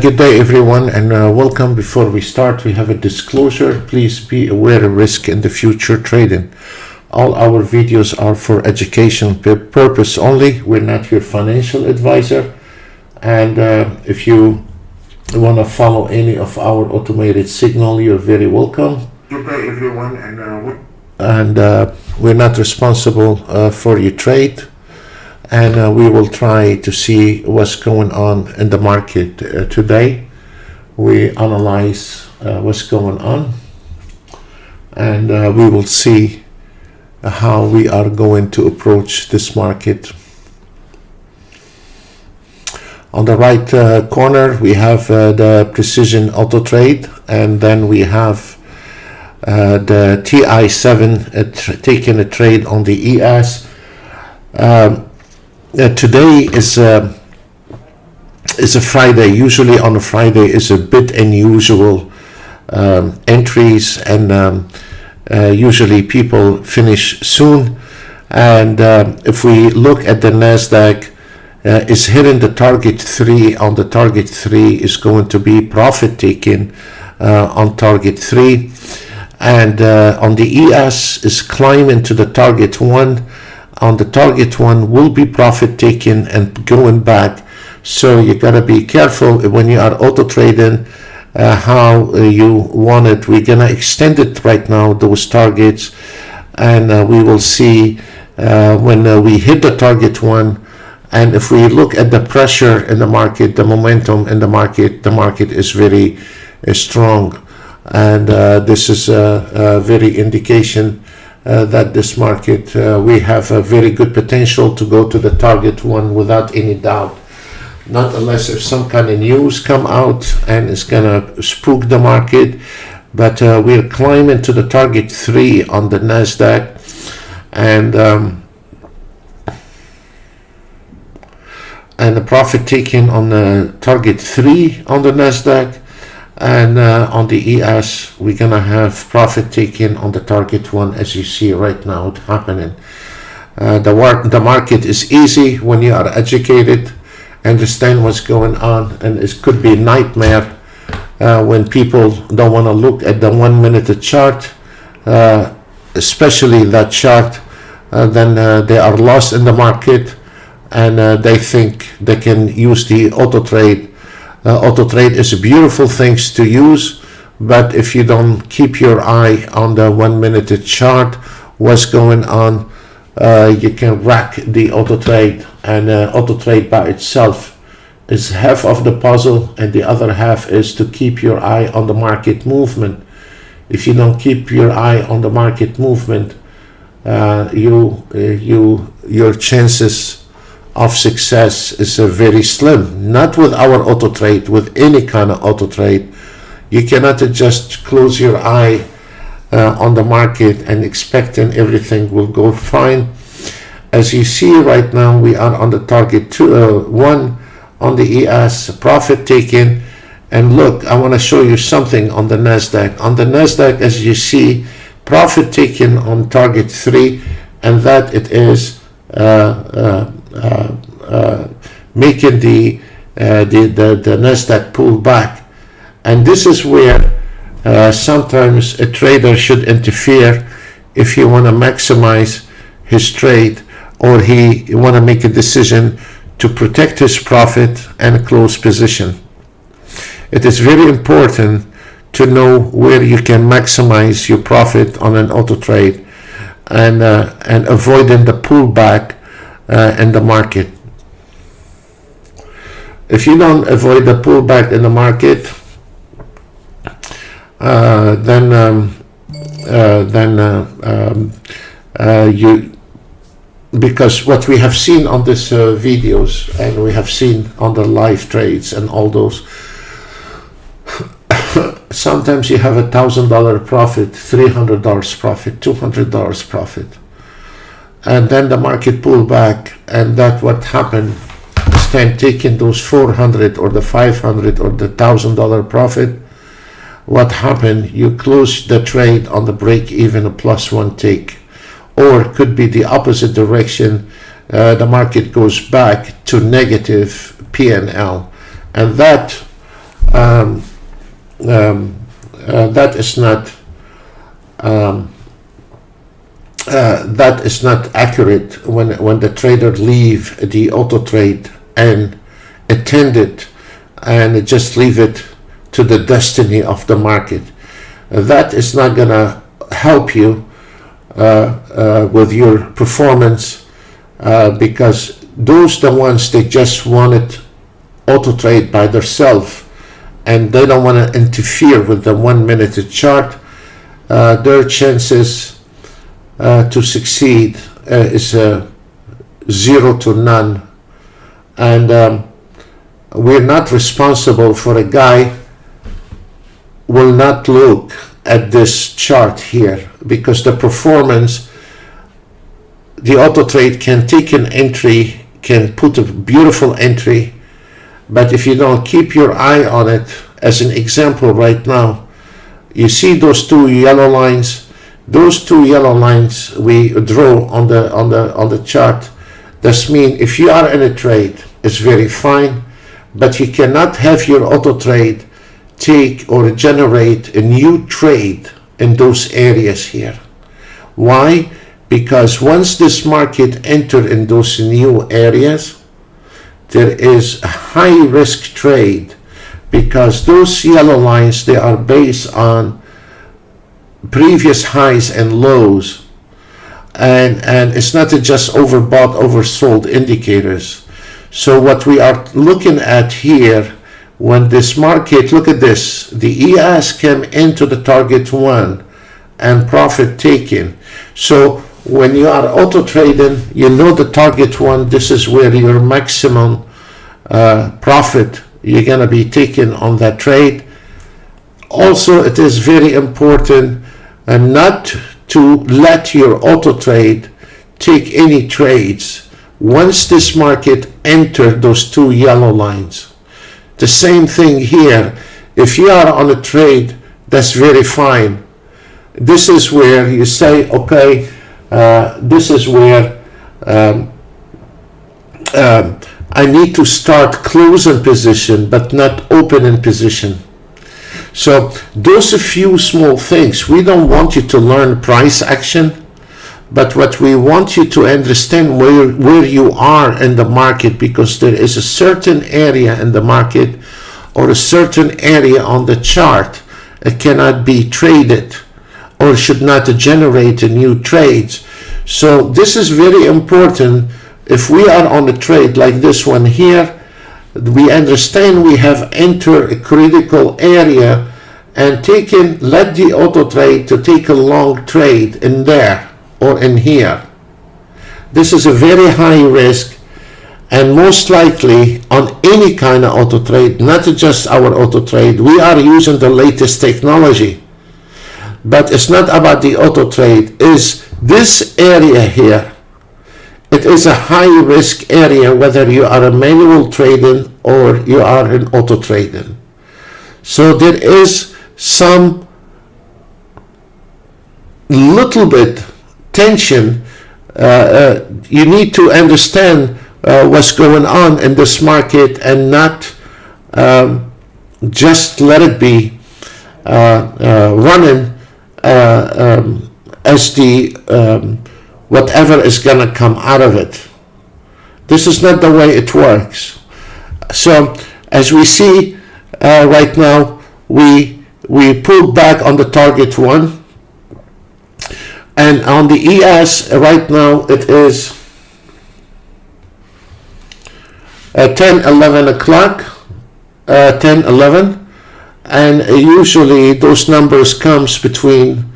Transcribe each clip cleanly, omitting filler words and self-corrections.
Good day everyone, and welcome. Before we start, we have a disclosure. Please be aware of risk in the future trading. All our videos are for education purpose only. We're not your financial advisor, and if you want to follow any of our automated signal, you're very welcome. Good day everyone, and we're not responsible for your trade. And we will try to see what's going on in the market today. We analyze what's going on, and we will see how we are going to approach this market. On the right corner, we have the Precision Auto Trade, and then we have the TI7 taking a trade on the ES. Today is a Friday. Usually on a Friday is a bit unusual entries, and usually people finish soon. And if we look at the Nasdaq, is hitting the target 3. On the target 3 is going to be profit taking on target 3, and on the ES is climbing to the target 1. On the target 1 will be profit taking and going back. So you gotta be careful when you are auto trading how you want it. We're gonna extend it right now, those targets, and we will see when we hit the target 1. And if we look at the pressure in the market, the momentum in the market is very strong, and this is a very indication that this market, we have a very good potential to go to the target 1 without any doubt. Not unless if some kind of news come out and it's gonna spook the market, but we're climbing to the target 3 on the Nasdaq, and the profit taking on the target 3 on the Nasdaq. And on the ES, we're gonna have profit taking on the target 1, as you see right now it happening. The market is easy when you are educated, understand what's going on, and it could be a nightmare when people don't want to look at the 1 minute chart, especially that chart. Then they are lost in the market, and they think they can use the auto trade. Auto trade is a beautiful thing to use, but if you don't keep your eye on the 1 minute chart, what's going on, you can wreck the auto trade. And auto trade by itself is half of the puzzle, and the other half is to keep your eye on the market movement. If you don't keep your eye on the market movement, your chances of success is very slim. Not with our auto trade, with any kind of auto trade. You cannot just close your eye on the market and expecting everything will go fine. As you see right now, we are on the target 1 on the ES, profit taking. And look, I want to show you something on the Nasdaq. On the Nasdaq, as you see, profit taking on target 3, and that it is making the Nasdaq pull back. And this is where sometimes a trader should interfere if you want to maximize his trade, or he want to make a decision to protect his profit and close position. It is very important to know where you can maximize your profit on an auto trade, and avoiding the pullback in the market. If you don't avoid the pullback in the market, because what we have seen on this videos, and we have seen on the live trades and all those, sometimes you have $1,000 profit, $300 profit, $200 profit, and then the market pull back, and that what happened. Time taking those 400 or the 500 or the $1,000 profit, what happened? You close the trade on the break even, a +1 take, or it could be the opposite direction. The market goes back to negative P&L, and that that is not accurate when the trader leave the auto trade and attend it and just leave it to the destiny of the market. That is not gonna help you with your performance, because those the ones they just wanted auto trade by themselves and they don't want to interfere with the 1 minute chart. Their chances to succeed is 0 to none, and we're not responsible for a guy will not look at this chart here, because the performance, the auto trade can take an entry, can put a beautiful entry, but if you don't keep your eye on it, as an example right now, you see those two yellow lines. Those two yellow lines we draw on the chart. This means if you are in a trade, it's very fine, but you cannot have your auto trade take or generate a new trade in those areas here. Why? Because once this market enter in those new areas, there is a high risk trade, because those yellow lines, they are based on previous highs and lows, and it's not just overbought, oversold indicators. So what we are looking at here, when this market, look at this, the ES came into the target one and profit taken. So when you are auto trading, you know the target one, this is where your maximum profit you're gonna be taking on that trade. Also, it is very important not to let your auto trade take any trades once this market entered those two yellow lines. The same thing here. If you are on a trade, that's very fine. This is where you say, okay, this is where I need to start closing position, but not opening position. So those are few small things. We don't want you to learn price action, but what we want you to understand where you are in the market, because there is a certain area in the market or a certain area on the chart that cannot be traded or should not generate new trades. So this is very important. If we are on a trade like this one here, we understand we have entered a critical area and let the auto trade to take a long trade in there or in here. This is a very high risk, and most likely on any kind of auto trade, not just our auto trade, we are using the latest technology. But it's not about the auto trade, is this area here. It is a high risk area, whether you are a manual trading or you are in auto trading. So there is some little bit tension. You need to understand what's going on in this market and not just let it be running as the whatever is gonna come out of it. This is not the way it works. So as we see right now, we pulled back on the target one, and on the ES right now it is 10-11 o'clock, 10-11, and usually those numbers comes between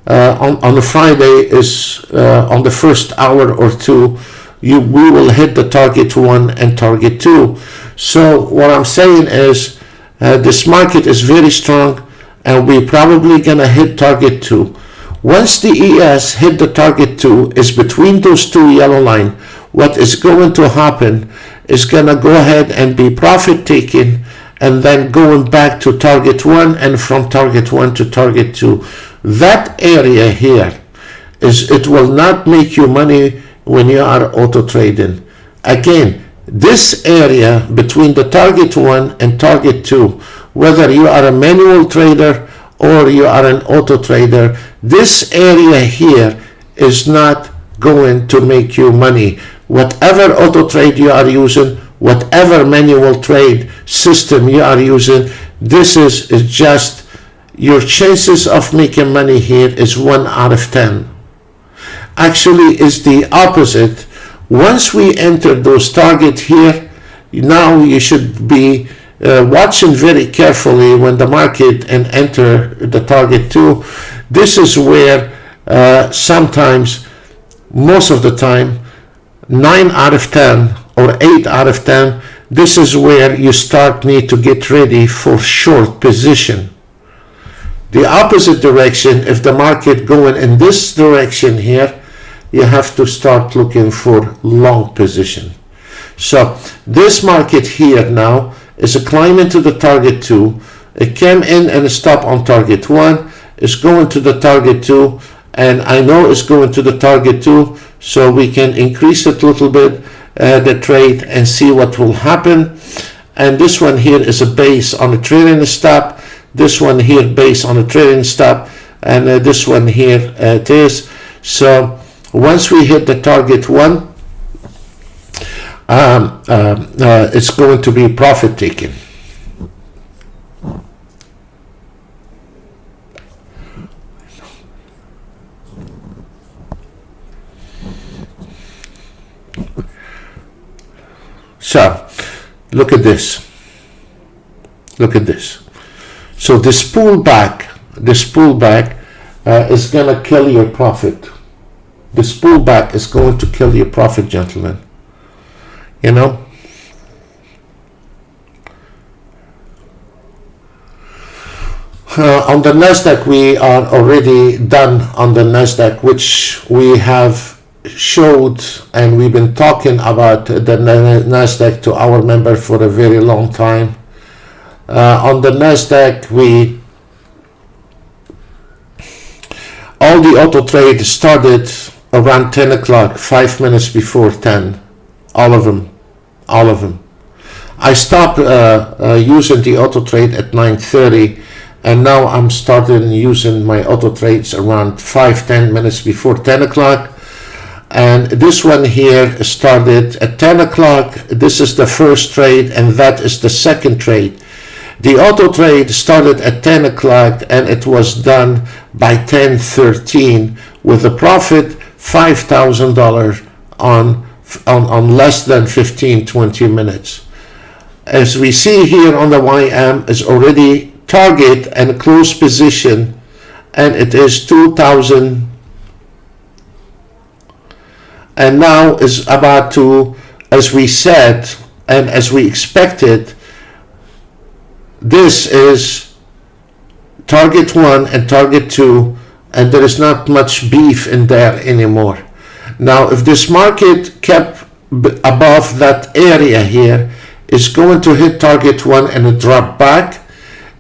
on a Friday is on the first hour or two, we will hit the target one and target two. So what I'm saying is this market is very strong, and we're probably gonna hit target two. Once the ES hit the target two, is between those two yellow line, what is going to happen is gonna go ahead and be profit taking, and then going back to target one, and from target one to target two. That area here it will not make you money when you are auto trading. Again, this area between the target one and target two, whether you are a manual trader or you are an auto trader, this area here is not going to make you money. Whatever auto trade you are using, whatever manual trade system you are using, this is just your chances of making money here is 1 out of 10. Actually, it's the opposite. Once we enter those targets here, now you should be watching very carefully when the market and enter the target 2. This is where sometimes, most of the time, 9 out of 10 or 8 out of 10, this is where you need to get ready for short position. The opposite direction, if the market going in this direction here, you have to start looking for long position. So this market here now is a climb into the target 2. It came in and stop on target 1. It's going to the target 2, and I know it's going to the target 2, so we can increase it a little bit, the trade, and see what will happen. And this one here is a base on a trailing stop. This one here based on a trailing stop, and this one here it is. So once we hit the target 1, it's going to be profit taking. So look at this. Look at this. So this pullback is going to kill your profit. This pullback is going to kill your profit, gentlemen. You know? On the NASDAQ, we are already done on the NASDAQ, which we have showed, and we've been talking about the NASDAQ to our member for a very long time. On the NASDAQ, all the auto trade started around 10 o'clock, 5 minutes before 10. All of them. I stopped using the auto trade at 9:30, and now I'm starting using my auto trades around 5-10 minutes before 10 o'clock. And this one here started at 10 o'clock. This is the first trade, and that is the second trade. The auto trade started at 10 o'clock, and it was done by 10:13 with a profit $5,000 on less than 15-20 minutes. As we see here on the YM, is already target and close position, and it is 2,000, and now is about to, as we said and as we expected, this is target 1 and target 2, and there is not much beef in there anymore. Now, if this market kept above that area here, it's going to hit target 1 and it drop back.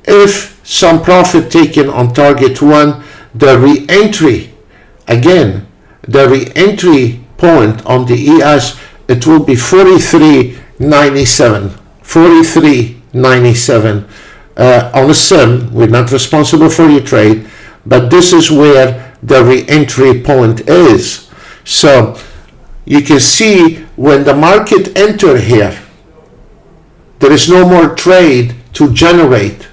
If some profit taken on target 1, the re-entry, again, the re-entry point on the ES, it will be 43.97. 43.97 on a sim. We're not responsible for your trade, but this is where the re-entry point is. So you can see when the market enter here, there is no more trade to generate.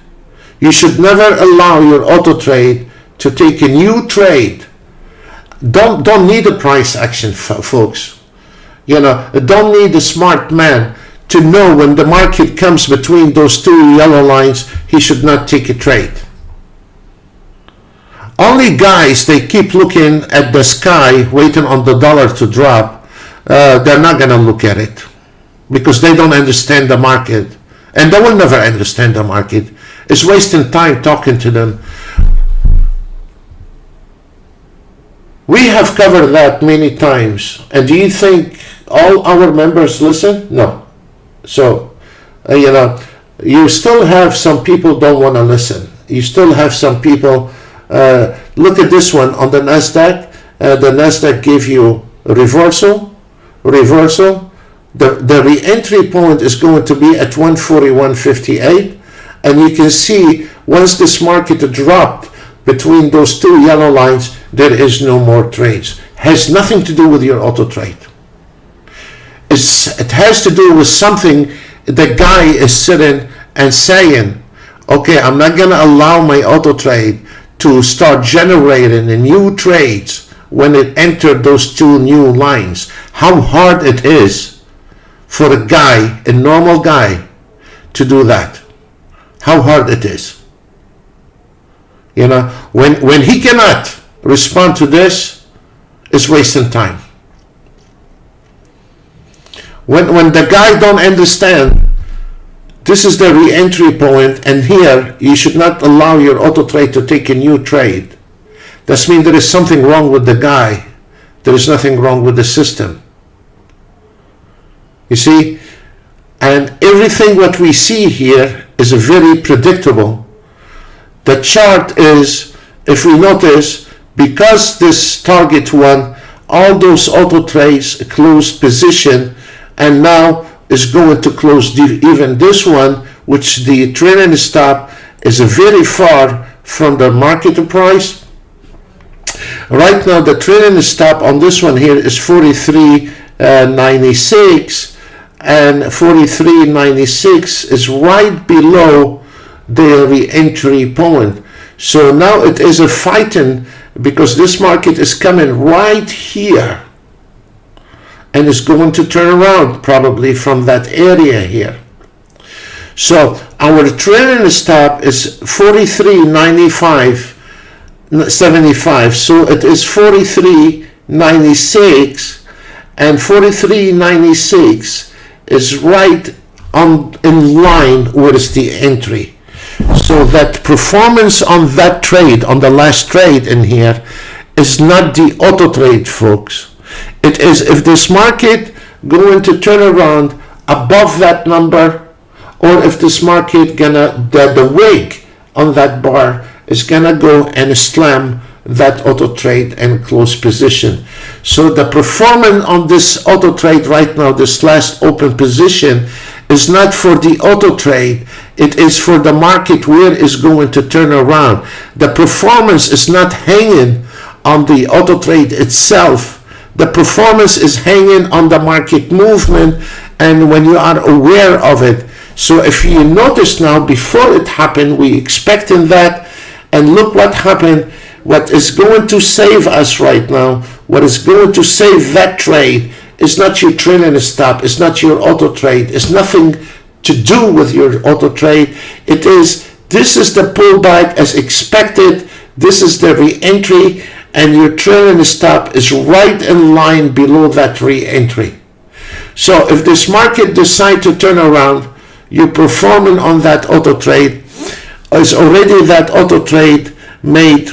You should never allow your auto trade to take a new trade. Don't need a price action, folks. You know, don't need a smart man to know when the market comes between those two yellow lines, he should not take a trade. Only guys, they keep looking at the sky, waiting on the dollar to drop. They're not going to look at it because they don't understand the market, and they will never understand the market. It's wasting time talking to them. We have covered that many times, and do you think all our members listen? No. So, you know, you still have some people don't want to listen. You still have some people. Look at this one on the NASDAQ. The NASDAQ gave you a reversal. The re-entry point is going to be at 141.58, And you can see once this market dropped between those two yellow lines, there is no more trades. Has nothing to do with your auto trade. It has to do with something the guy is sitting and saying, okay, I'm not going to allow my auto trade to start generating the new trades when it entered those two new lines. How hard it is for a guy, a normal guy, to do that. How hard it is. You know, when he cannot respond to this, it's wasting time. When the guy don't understand, this is the re-entry point, and here you should not allow your auto trade to take a new trade. That means there is something wrong with the guy. There is nothing wrong with the system. You see, and everything what we see here is very predictable. The chart is, if we notice, because this target one, all those auto trades closed position, and now is going to close even this one, which the trailing stop is very far from the market price. Right now the trailing stop on this one here is 43.96, and 43.96 is right below the re-entry point. So now it is a fighting, because this market is coming right here and is going to turn around probably from that area here. So our trailing stop is 43.95.75. So it is 43.96, and 43.96 is right in line with the entry. So that performance on that trade, on the last trade in here, is not the auto trade, folks. It is if this market going to turn around above that number, or if this market the wick on that bar is gonna go and slam that auto trade and close position. So the performance on this auto trade right now, this last open position, is not for the auto trade. It is for the market where it's going to turn around. The performance is not hanging on the auto trade itself. The performance is hanging on the market movement, and when you are aware of it. So if you notice now, before it happened, we expecting that, and look what happened. What is going to save us right now, what is going to save that trade, is not your trailing stop, it's not your auto trade, it's nothing to do with your auto trade. It is, this is the pullback as expected, this is the re-entry, and your trailing stop is right in line below that re-entry. So if this market decide to turn around, you're performing on that auto trade, is already that auto trade made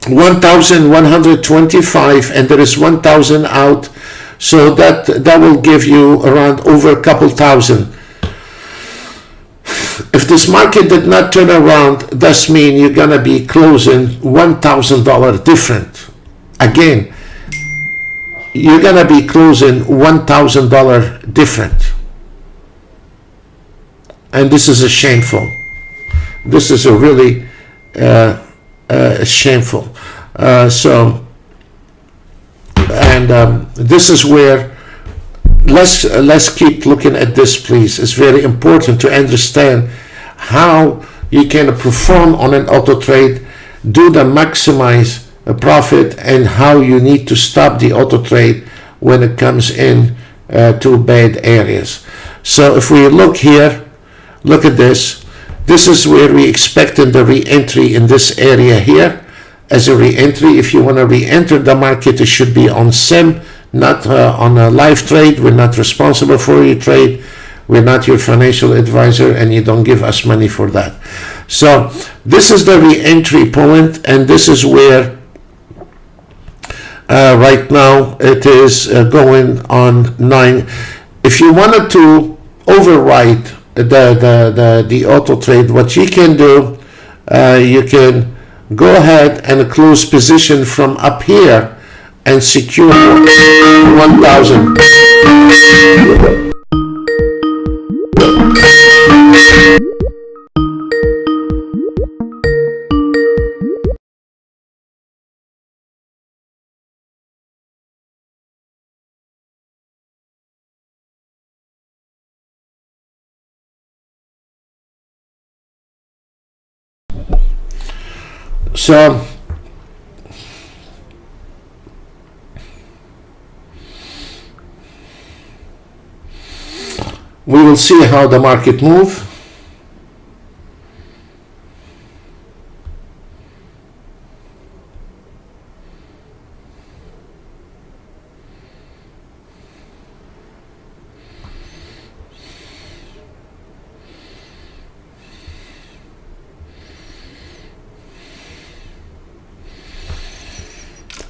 1,125, and there is 1,000 out, so that will give you around over a couple thousand. If this market did not turn around, that means you're gonna be closing $1,000 different. Again, you're gonna be closing $1,000 different, and this is a shameful. This is a really shameful. This is where let's keep looking at this, please. It's very important to understand how you can perform on an auto trade, do the maximize profit, and how you need to stop the auto trade when it comes in to bad areas. So if we look here, look at this. This is where we expected the re-entry in this area here as a re-entry. If you want to re-enter the market, it should be on SIM, not on a live trade. We're not responsible for your trade. We're not your financial advisor, and you don't give us money for that. So this is the re-entry point, and this is where right now it is going on 9. If you wanted to override the auto trade, what you can do, you can go ahead and close position from up here and secure 1,000. So we will see how the market move.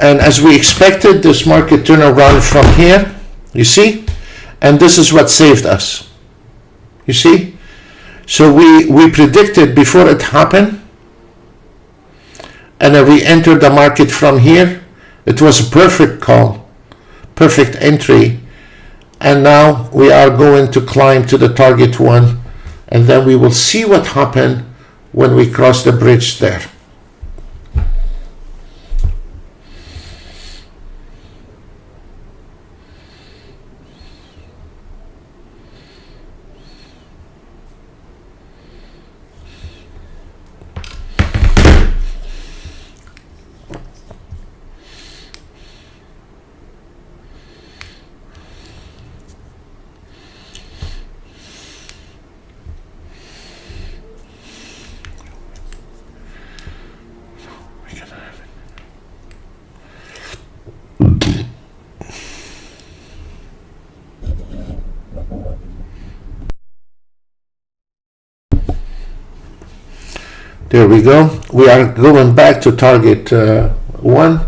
And as we expected, this market turned around from here, you see? And this is what saved us, you see? So we predicted before it happened, and then we entered the market from here. It was a perfect call, perfect entry. And now we are going to climb to the target one, and then we will see what happened when we cross the bridge there. There we go. We are going back to target 1.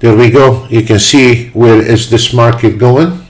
There we go. You can see where is this market going.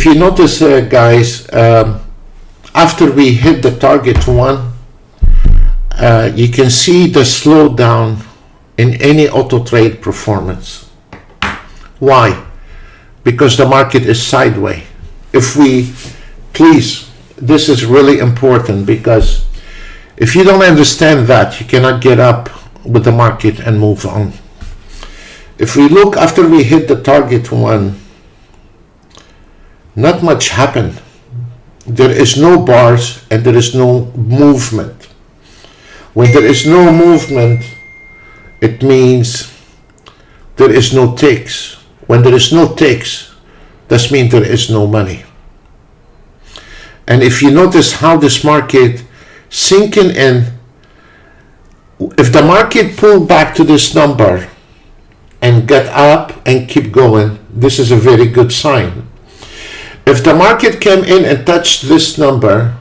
if you notice, guys, after we hit the target one, you can see the slowdown in any auto trade performance. Why? Because the market is sideways. If we, please, this is really important, because if you don't understand that, you cannot get up with the market and move on. If we look after we hit the target one, not much happened. There is no bars and there is no movement. When there is no movement, it means there is no ticks. When there is no ticks, that means there is no money. And if you notice how this market sinking in, if the market pulled back to this number and get up and keep going, this is a very good sign. If the market came in and touched this number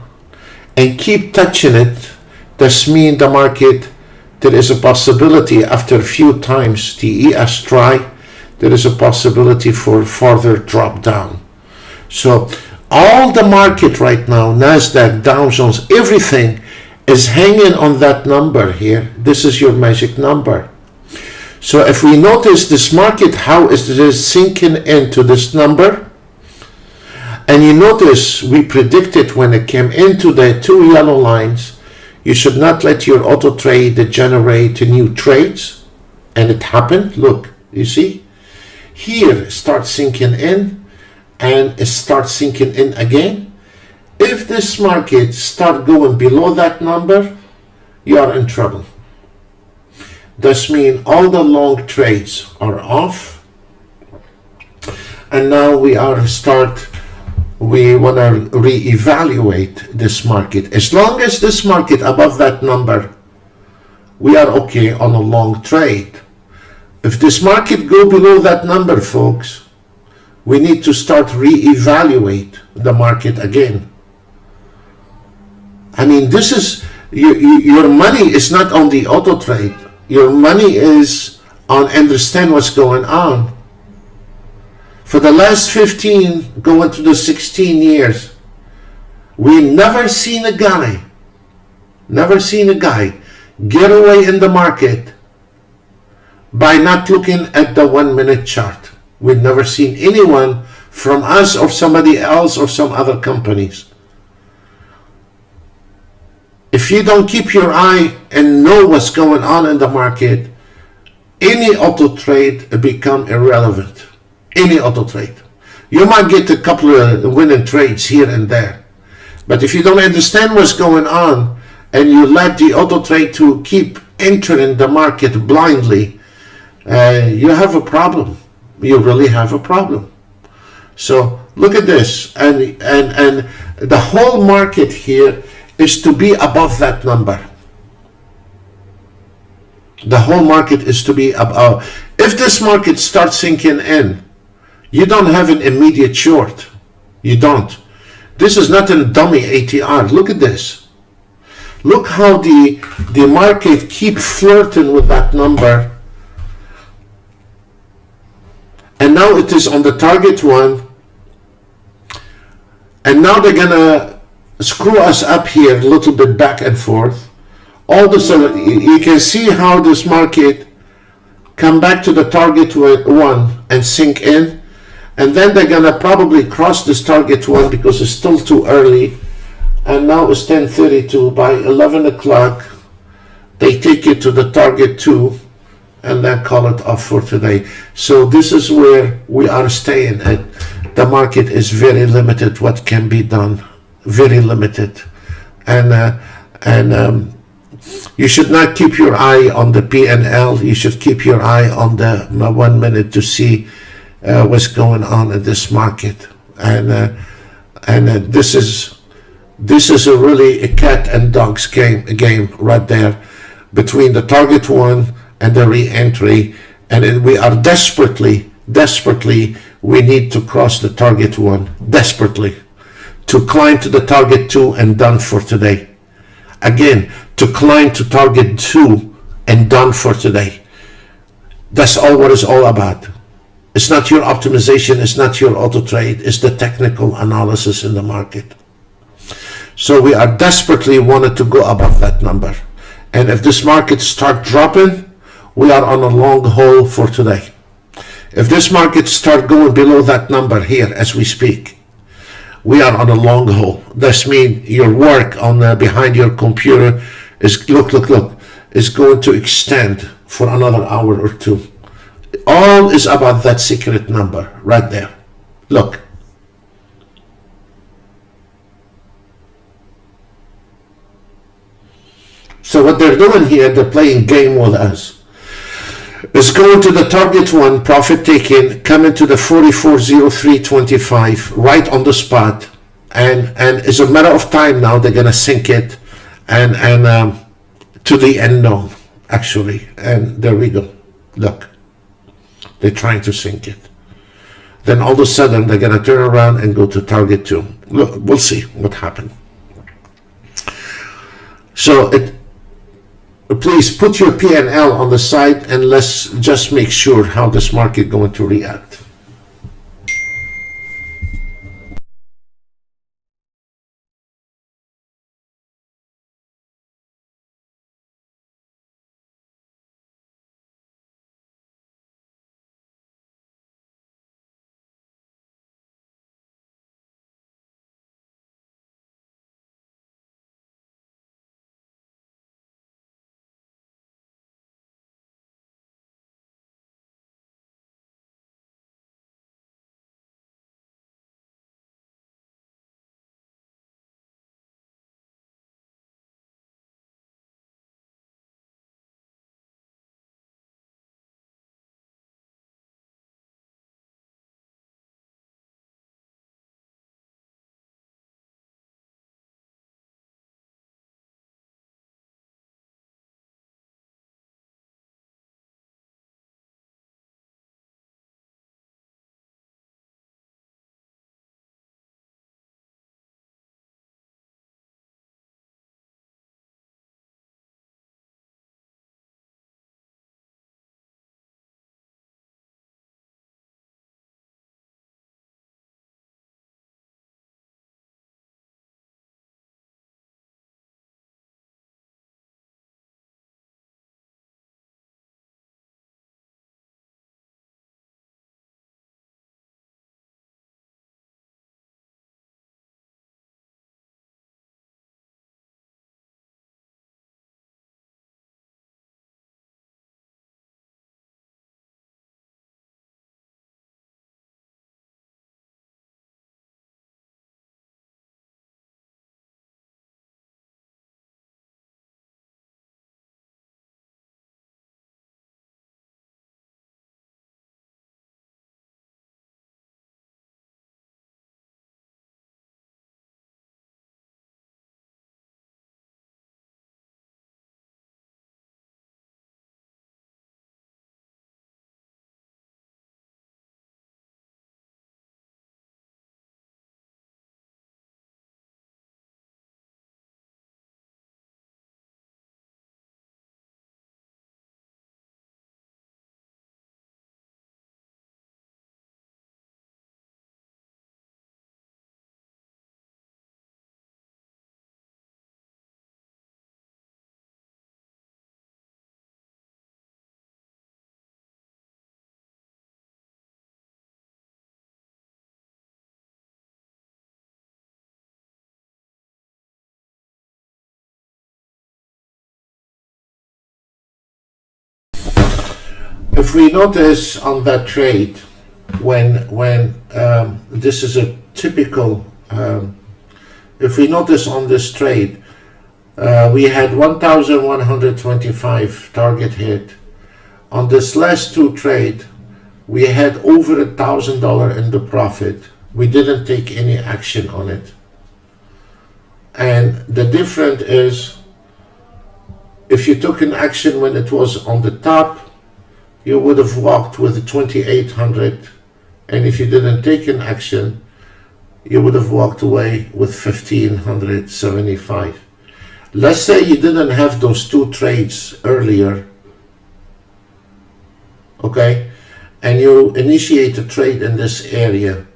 and keep touching it, that means the market, there is a possibility after a few times the ES try, there is a possibility for further drop down. So all the market right now, Nasdaq, Dow Jones, everything is hanging on that number here. This is your magic number. So if we notice this market, how is this sinking into this number? And you notice we predicted when it came into the two yellow lines, you should not let your auto trade generate new trades. And it happened. Look, you see? Here it starts sinking in and it starts sinking in again. If this market start going below that number, you are in trouble. This means all the long trades are off. And now we want to reevaluate this market. As long as this market above that number, we are okay on a long trade. If this market go below that number, folks, we need to start reevaluate the market again. I mean, this is, your money is not on the auto trade. Your money is on understand what's going on. For the last 15, going to the 16 years, we never seen a guy get away in the market by not looking at the 1 minute chart. We've never seen anyone from us or somebody else or some other companies. If you don't keep your eye and know what's going on in the market, any auto trade become irrelevant. Any auto trade. You might get a couple of winning trades here and there. But if you don't understand what's going on and you let the auto trade to keep entering the market blindly, you have a problem. You really have a problem. So look at this. And the whole market here is to be above that number. The whole market is to be above. If this market starts sinking in, you don't have an immediate short. You don't. This is not a dummy ATR. Look at this. Look how the market keep flirting with that number. And now it is on the target one. And now they're gonna screw us up here a little bit back and forth. All of a sudden, you can see how this market come back to the target one and sink in. And then they're gonna probably cross this target one because it's still too early. And now it's 10:32. By 11 o'clock, they take it to the target two and then call it off for today. So this is where we are staying at. The market is very limited what can be done. Very limited. And you should not keep your eye on the PNL. You should keep your eye on the 1 minute to see what's going on in this market. And this is a really a cat and dogs game right there between the target one and the re-entry. And we are desperately, we need to cross the target one, desperately, to climb to the target two and done for today. Again, to climb to target two and done for today. That's all what it's all about. It's not your optimization, it's not your auto trade, it's the technical analysis in the market. So we are desperately wanted to go above that number. And if this market start dropping, we are on a long haul for today. If this market start going below that number here as we speak, we are on a long haul. This means your work on behind your computer is look, is going to extend for another hour or two. All is about that secret number right there. Look. So what they're doing here, they're playing game with us. It's going to the target one, profit taking, coming to the 44.0325 right on the spot, and it's a matter of time now. They're gonna sink it, and to the unknown actually. And there we go. Look, they're trying to sink it. Then all of a sudden they're gonna turn around and go to target two. Look, we'll see what happened. So please put your P&L on the side and let's just make sure how this market going to react. If we notice on that trade, when this is a typical, if we notice on this trade, we had 1,125 target hit. On this last two trade, we had over $1,000 in the profit. We didn't take any action on it. And the difference is, if you took an action when it was on the top, you would have walked with 2,800, and if you didn't take an action, you would have walked away with 1,575. Let's say you didn't have those two trades earlier, okay, and you initiate a trade in this area,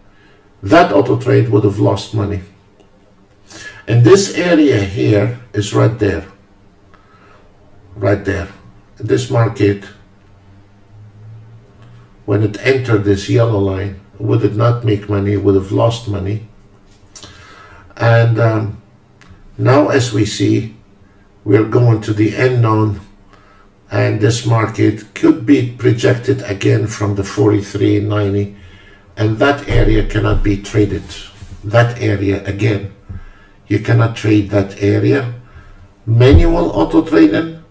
that auto trade would have lost money. And this area here is right there. Right there. This market, when it entered this yellow line, would it not make money, would have lost money. And now as we see, we're going to the unknown, and this market could be projected again from the 43.90, and that area cannot be traded. That area again, you cannot trade that area. Manual auto trading,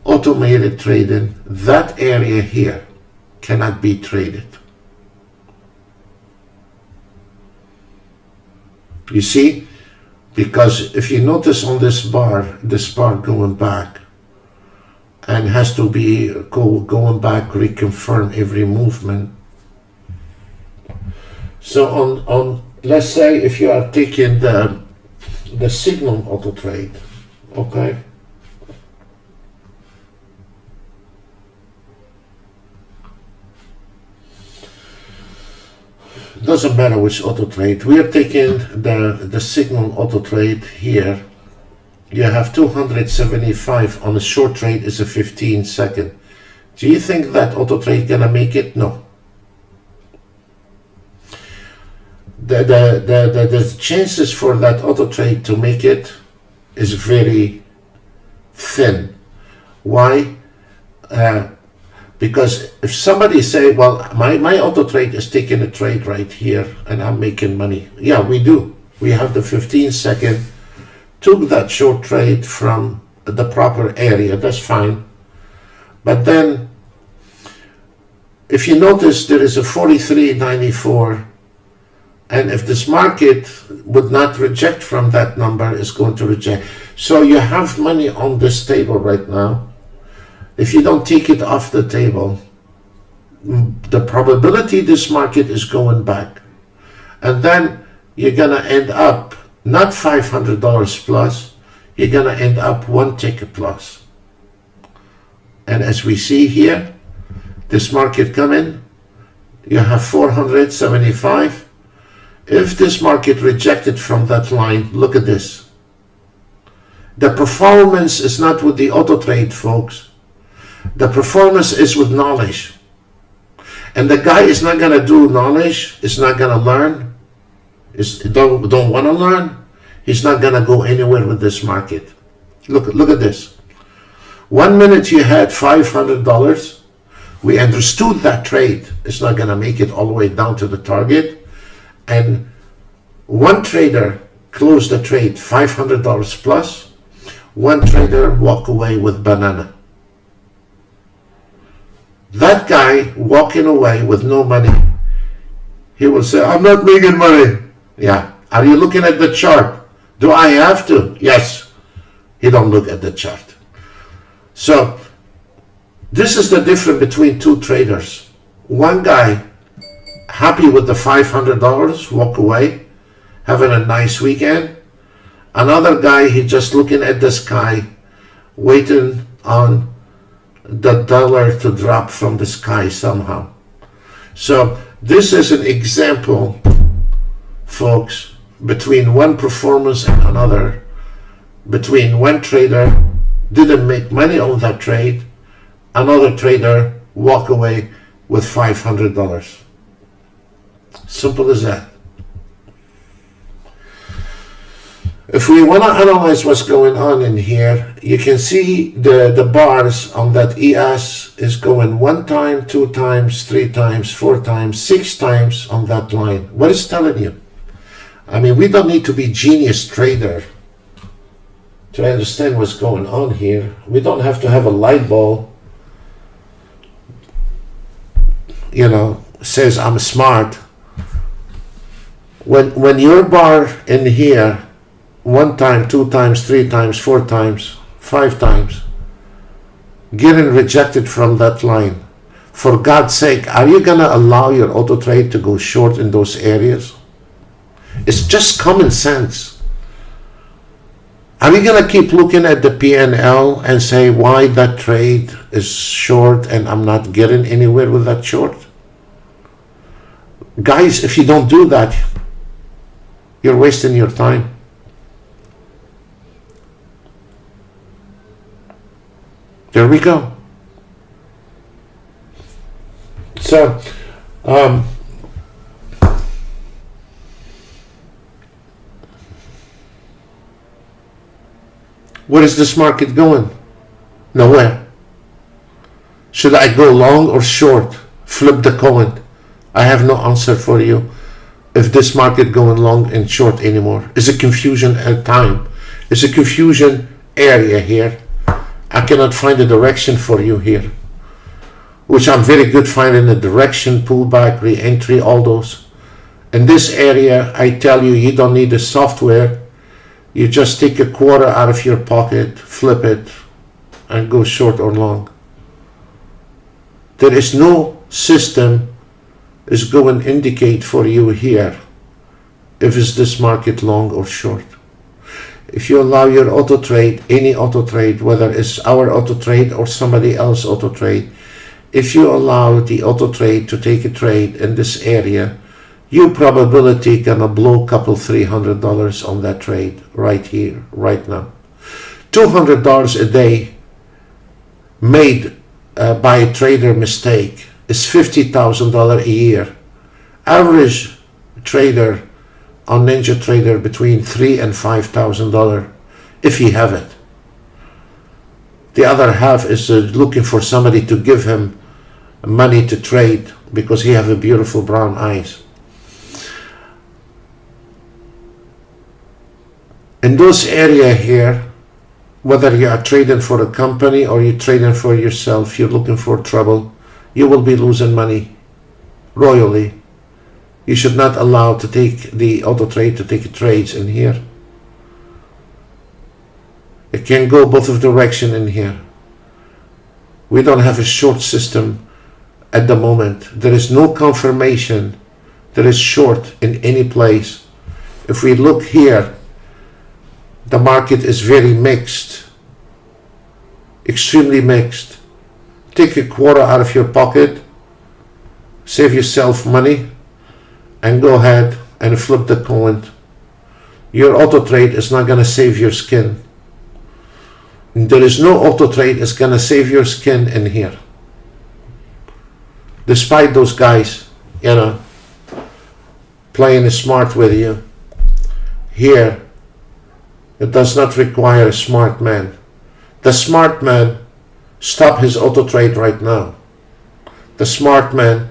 automated trading, that area here cannot be traded. You see, because if you notice on this bar going back, and has to be going back, reconfirm every movement. So on let's say if you are taking the signal auto trade, okay, doesn't matter which auto trade, we are taking the signal auto trade here. You have 275 on a short trade is a 15-second. Do you think that auto trade gonna make it? No. The chances for that auto trade to make it is very thin. Why? Because if somebody say, well, my auto trade is taking a trade right here and I'm making money. Yeah, we do. We have the 15-second. Took that short trade from the proper area, that's fine. But then, if you notice, there is a 43.94, and if this market would not reject from that number, it's going to reject. So you have money on this table right now. If you don't take it off the table, the probability this market is going back, and then you're gonna end up not $500 plus, you're gonna end up one ticket plus. And as we see here, this market come in, you have 475. If this market rejected from that line, look at this. The performance is not with the auto trade, folks. The performance is with knowledge. And the guy is not gonna do knowledge, is not gonna learn, don't want to learn, he's not gonna go anywhere with this market. Look at this. 1 minute you had $500. We understood that trade is not gonna make it all the way down to the target, and one trader closed the trade $500 plus. One trader walk away with banana. That guy walking away with no money, he will say, I'm not making money. Yeah. Are you looking at the chart? Do I have to? Yes. He don't look at the chart. So this is the difference between two traders. One guy happy with the $500, walk away, having a nice weekend. Another guy, he just looking at the sky, waiting on the dollar to drop from the sky somehow. So this is an example, folks, between one performance and another, between one trader didn't make money on that trade, another trader walk away with $500. Simple as that. If we want to analyze what's going on in here, you can see the bars on that ES is going 1 time, 2 times, 3 times, 4 times, 6 times on that line. What is telling you? I mean, we don't need to be genius trader to understand what's going on here. We don't have to have a light bulb, says I'm smart. When your bar in here 1 time, 2 times, 3 times, 4 times, 5 times, getting rejected from that line, for God's sake, are you gonna allow your auto trade to go short in those areas? It's just common sense. Are we going to keep looking at the P&L and say why that trade is short and I'm not getting anywhere with that short? Guys, if you don't do that, you're wasting your time. There we go. So, where is this market going? Nowhere. Should I go long or short? Flip the coin. I have no answer for you if this market going long and short anymore. It's a confusion at time. It's a confusion area here. I cannot find a direction for you here, which I'm very good finding a direction, pullback, re-entry, all those. In this area, I tell you, you don't need the software. You just take a quarter out of your pocket, flip it, and go short or long. There is no system is going to indicate for you here if it's this market long or short. If you allow your auto trade, any auto trade, whether it's our auto trade or somebody else auto trade, if you allow the auto trade to take a trade in this area, your probability gonna blow a couple $300 on that trade right here, right now. $200 a day made by a trader mistake is $50,000 a year. Average trader on Ninja Trader between $3,000 and $5,000 if he have it. The other half is looking for somebody to give him money to trade because he have a beautiful brown eyes. In those area here, whether you are trading for a company or you're trading for yourself, you're looking for trouble, you will be losing money royally. You should not allow to take the auto trade to take trades in here. It can go both of direction in here. We don't have a short system at the moment. There is no confirmation there is short in any place. If we look here, the market is very mixed, extremely mixed. Take a quarter out of your pocket, save yourself money, and go ahead and flip the coin. Your auto trade is not going to save your skin. There is no auto trade is going to save your skin in here. Despite those guys, playing smart with you, here, it does not require a smart man. The smart man stop his auto trade right now. The smart man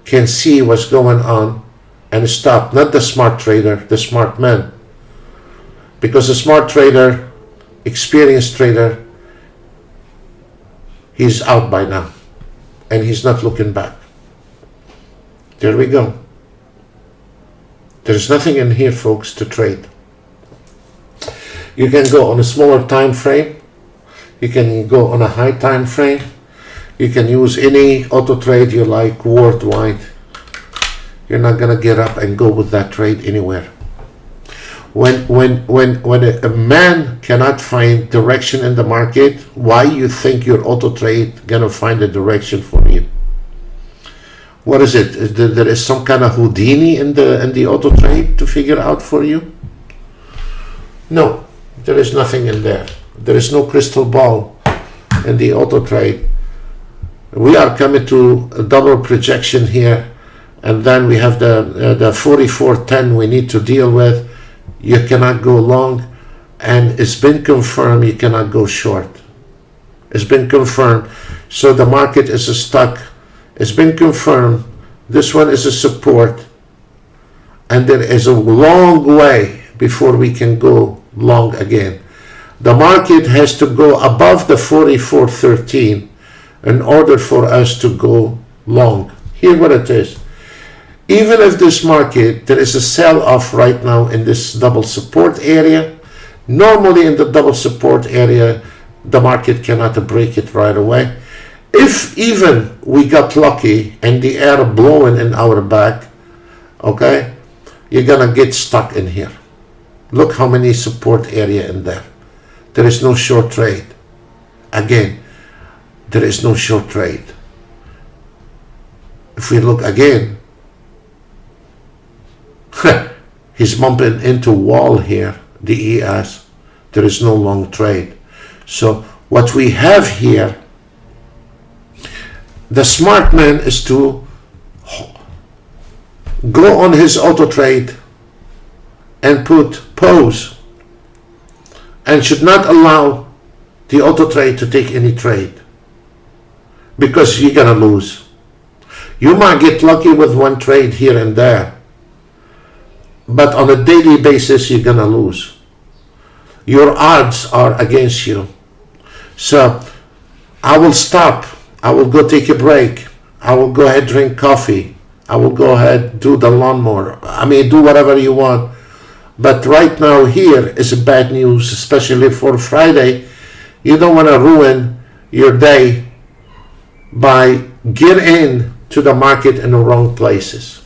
can see what's going on and stop. Not the smart trader, the smart man. Because the smart trader, experienced trader, he's out by now and he's not looking back. There we go. There's nothing in here, folks, to trade. You can go on a smaller time frame. You can go on a high time frame. You can use any auto trade you like worldwide. You're not gonna get up and go with that trade anywhere. When a man cannot find direction in the market, why you think your auto trade gonna find a direction for you? What is it? There is some kind of Houdini in the auto trade to figure out for you? No, there is nothing in there. There is no crystal ball in the auto trade. We are coming to a double projection here, and then we have the 4410 we need to deal with. You cannot go long, and it's been confirmed you cannot go short. It's been confirmed. So the market is stuck. It's been confirmed. This one is a support, and there is a long way before we can go long again. The market has to go above the 4413 in order for us to go long. Here what it is. Even if this market, there is a sell-off right now in this double support area, normally in the double support area, the market cannot break it right away. If even we got lucky and the air blowing in our back, okay, you're gonna get stuck in here. Look how many support area in there. there is no short trade. Again, there is no short trade. If we look again, he's bumping into wall here, the ES. There is no long trade. So what we have here, the smart man is to go on his auto trade and put pause, and should not allow the auto trade to take any trade, because you're gonna lose. You might get lucky with one trade here and there, but on a daily basis you're gonna lose. Your odds are against you. So I will stop. I will go take a break. I will go ahead drink coffee. I will go ahead do the lawnmower. I mean, do whatever you want. But right now here is bad news, especially for Friday. You don't want to ruin your day by getting in to the market in the wrong places.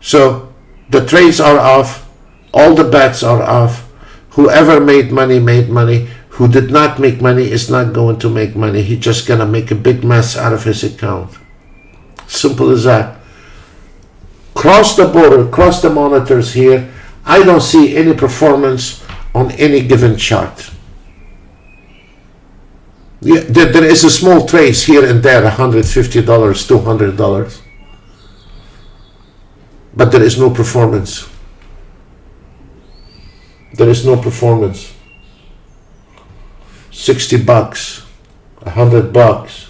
So the trades are off. All the bets are off. Whoever made money made money. Who did not make money is not going to make money. He's just going to make a big mess out of his account. Simple as that. Cross the border, cross the monitors here. I don't see any performance on any given chart. Yeah, there is a small trace here and there, $150, $200. But there is no performance. There is no performance. $60, $100.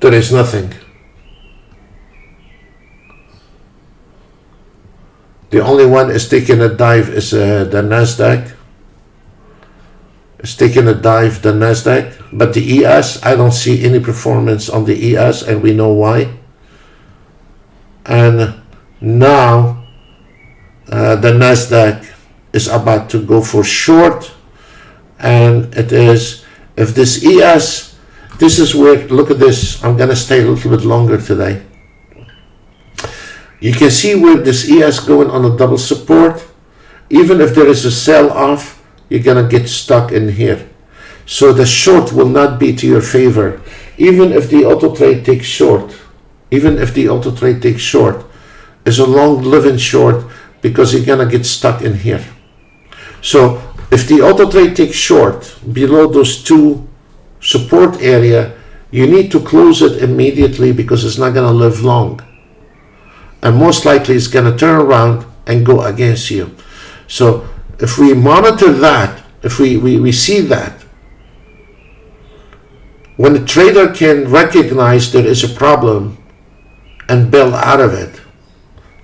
There is nothing. The only one is taking a dive is the Nasdaq. It's taking a dive, the Nasdaq. But the ES, I don't see any performance on the ES, and we know why. And now the Nasdaq is about to go for short. And it is, if this ES, this is where, look at this, I'm going to stay a little bit longer today. You can see where this ES going on a double support. Even if there is a sell-off, you're going to get stuck in here. So the short will not be to your favor. Even if the auto trade takes short, even if the auto trade takes short, is a long living short, because you're going to get stuck in here. So if the auto trade takes short below those two support area, you need to close it immediately, because it's not going to live long. And most likely it's going to turn around and go against you. So if we monitor that, if we see that, when a trader can recognize there is a problem and bail out of it,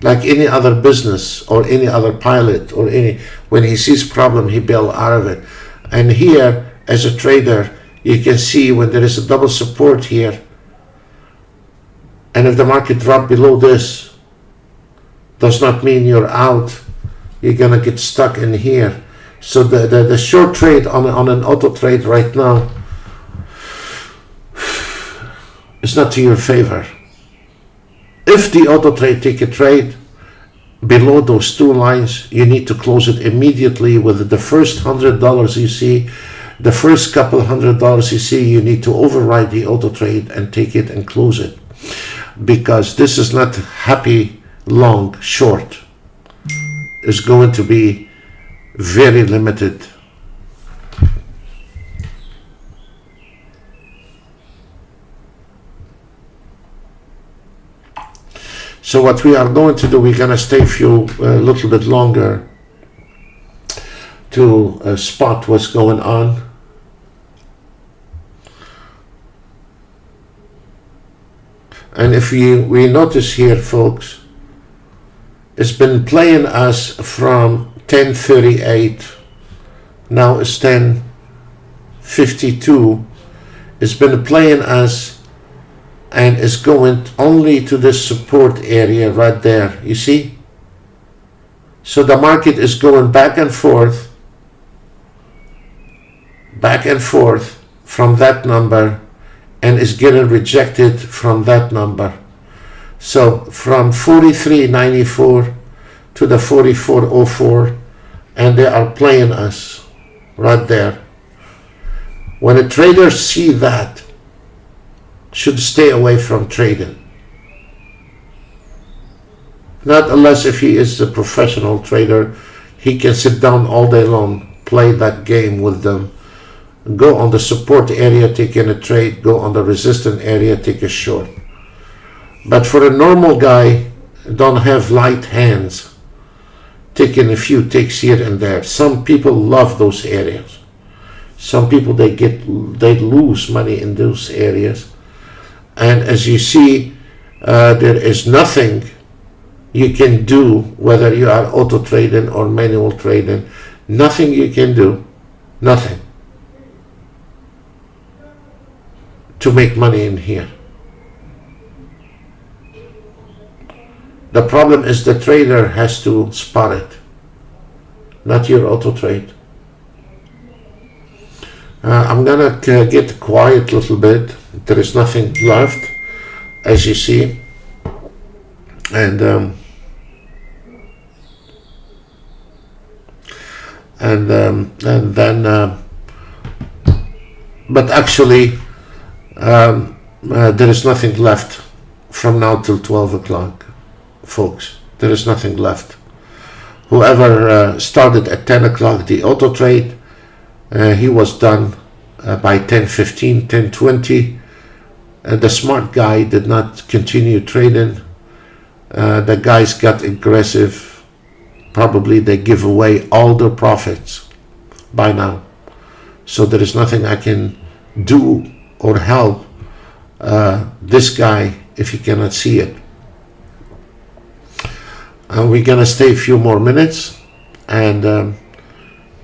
like any other business or any other pilot or any, when he sees problem, he bail out of it. And here, as a trader, you can see when there is a double support here, and if the market drop below this, does not mean you're out. You're gonna get stuck in here. So the short trade on an auto trade right now is not to your favor. If the auto trade take a trade below those two lines, you need to close it immediately. With the first $100 you see, the first couple $100 you see, you need to override the auto trade and take it and close it, because this is not happy long short. Is going to be very limited. So what we are going to do, we're going to stay a little bit longer to spot what's going on. And if we notice here, folks, it's been playing us from 10:38. Now it's 10:52. It's been playing us, and it's going only to this support area right there. You see? So the market is going back and forth from that number, and is getting rejected from that number. So from 43.94 to the 44.04, and they are playing us right there. When a trader see that, should stay away from trading. Not unless if he is a professional trader, he can sit down all day long, play that game with them, go on the support area, take in a trade, go on the resistance area, take a short. But for a normal guy, don't have light hands, taking a few takes here and there. Some people love those areas. Some people, they lose money in those areas. And as you see, there is nothing you can do, whether you are auto trading or manual trading, nothing you can do, nothing, to make money in here. The problem is the trader has to spot it, not your auto trade. I'm gonna get quiet a little bit. There is nothing left, as you see, and then but actually there is nothing left from now till 12 o'clock, folks. There is nothing left. Whoever started at 10 o'clock the auto trade, he was done by 10:15, 10:20. The smart guy did not continue trading. The guys got aggressive. Probably they give away all their profits by now. So there is nothing I can do or help this guy if he cannot see it. We're gonna stay a few more minutes and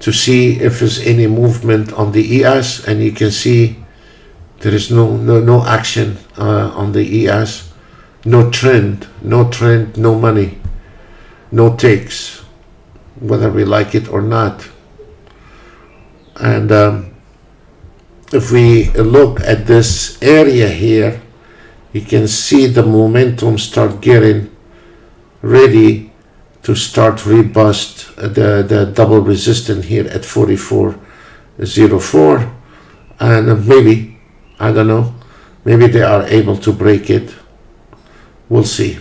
to see if there's any movement on the ES, and you can see there is no action on the ES, no trend, no money, no takes, whether we like it or not. And if we look at this area here, you can see the momentum start getting ready to start rebust the double resistance here at 44.04, and maybe, I don't know, maybe they are able to break it. We'll see.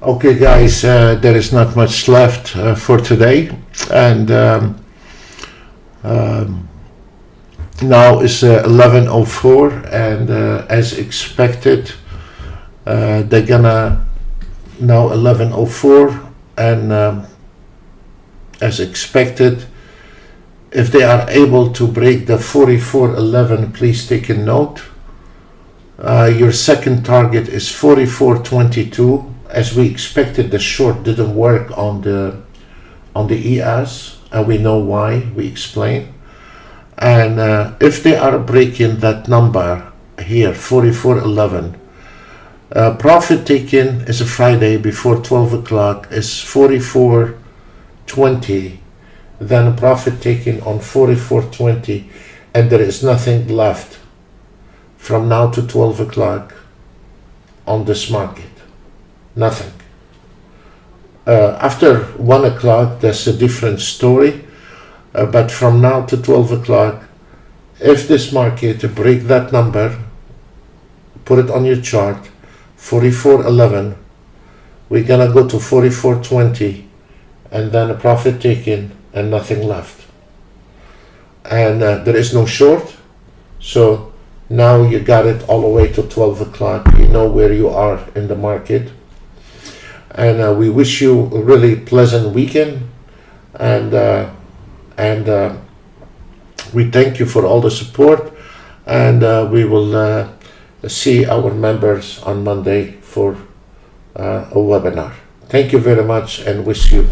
Okay, guys, there is not much left for today, and now it's 11:04, and as expected, they're gonna now 11:04, and as expected, if they are able to break the 44.11, please take a note. Your second target is 44.22. As we expected, the short didn't work on the ES, and we know why. We explain. And if they are breaking that number here, 44.11, profit taken is a Friday before 12 o'clock is 44.20. Then profit taken on 44.20, and there is nothing left from now to 12 o'clock on this market. Nothing. After 1 o'clock, that's a different story. But from now to 12 o'clock, if this market break that number, put it on your chart, 44.11, we're gonna go to 44.20, and then a profit taken and nothing left. And there is no short, so now you got it all the way to 12 o'clock. You know where you are in the market. And we wish you a really pleasant weekend, and we thank you for all the support, and we will see our members on Monday for a webinar. Thank you very much, and wish you